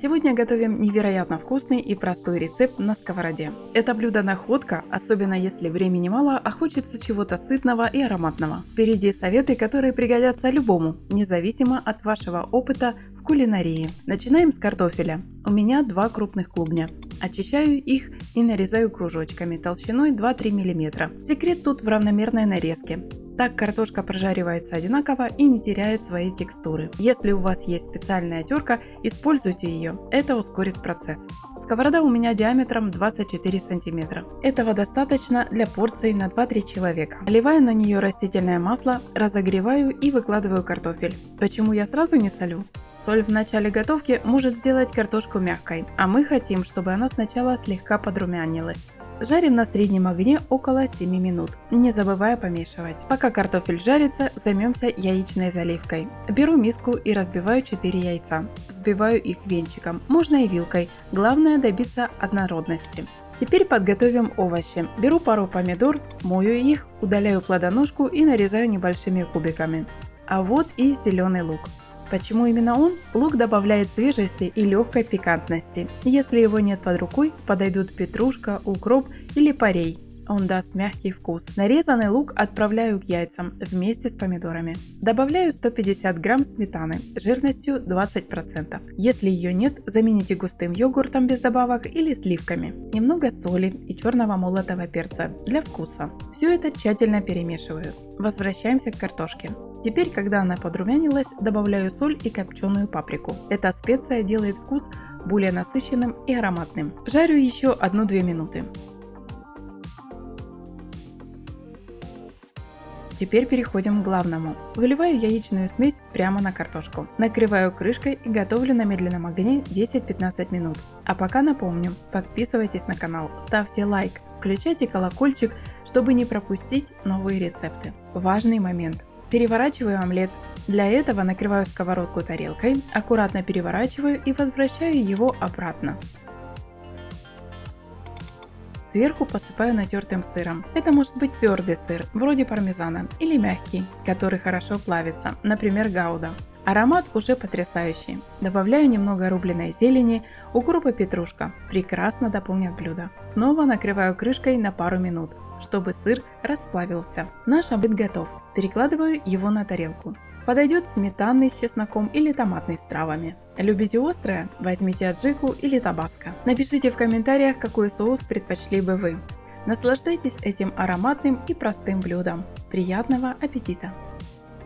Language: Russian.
Сегодня готовим невероятно вкусный и простой рецепт на сковороде. Это блюдо находка, особенно если времени мало, а хочется чего-то сытного и ароматного. Впереди советы, которые пригодятся любому, независимо от вашего опыта в кулинарии. Начинаем с картофеля. У меня 2 крупных клубня. Очищаю их и нарезаю кружочками толщиной 2-3 мм. Секрет тут в равномерной нарезке. Так картошка прожаривается одинаково и не теряет своей текстуры. Если у вас есть специальная терка, используйте ее, это ускорит процесс. Сковорода у меня диаметром 24 см. Этого достаточно для порции на 2-3 человека. Наливаю на нее растительное масло, разогреваю и выкладываю картофель. Почему я сразу не солю? Соль в начале готовки может сделать картошку мягкой, а мы хотим, чтобы она сначала слегка подрумянилась. Жарим на среднем огне около 7 минут, не забывая помешивать. Пока картофель жарится, займемся яичной заливкой. Беру миску и разбиваю 4 яйца. Взбиваю их венчиком, можно и вилкой, главное добиться однородности. Теперь подготовим овощи. Беру пару помидор, мою их, удаляю плодоножку и нарезаю небольшими кубиками. А вот и зеленый лук. Почему именно он? Лук добавляет свежести и легкой пикантности. Если его нет под рукой, подойдут петрушка, укроп или порей. Он даст мягкий вкус. Нарезанный лук отправляю к яйцам вместе с помидорами. Добавляю 150 грамм сметаны жирностью 20%. Если ее нет, замените густым йогуртом без добавок или сливками. Немного соли и черного молотого перца для вкуса. Все это тщательно перемешиваю. Возвращаемся к картошке. Теперь, когда она подрумянилась, добавляю соль и копченую паприку. Эта специя делает вкус более насыщенным и ароматным. Жарю еще 1-2 минуты. Теперь переходим к главному. Выливаю яичную смесь прямо на картошку. Накрываю крышкой и готовлю на медленном огне 10-15 минут. А пока напомню, подписывайтесь на канал, ставьте лайк, включайте колокольчик, чтобы не пропустить новые рецепты. Важный момент. Переворачиваю омлет. Для этого накрываю сковородку тарелкой, аккуратно переворачиваю и возвращаю его обратно. Сверху посыпаю натертым сыром. Это может быть твердый сыр, вроде пармезана, или мягкий, который хорошо плавится, например, гауда. Аромат уже потрясающий. Добавляю немного рубленой зелени, укроп и петрушка. Прекрасно дополнят блюдо. Снова накрываю крышкой на пару минут, чтобы сыр расплавился. Наш омлет готов. Перекладываю его на тарелку. Подойдет сметанный с чесноком или томатный с травами. Любите острое? Возьмите аджику или табаско. Напишите в комментариях, какой соус предпочли бы вы. Наслаждайтесь этим ароматным и простым блюдом. Приятного аппетита!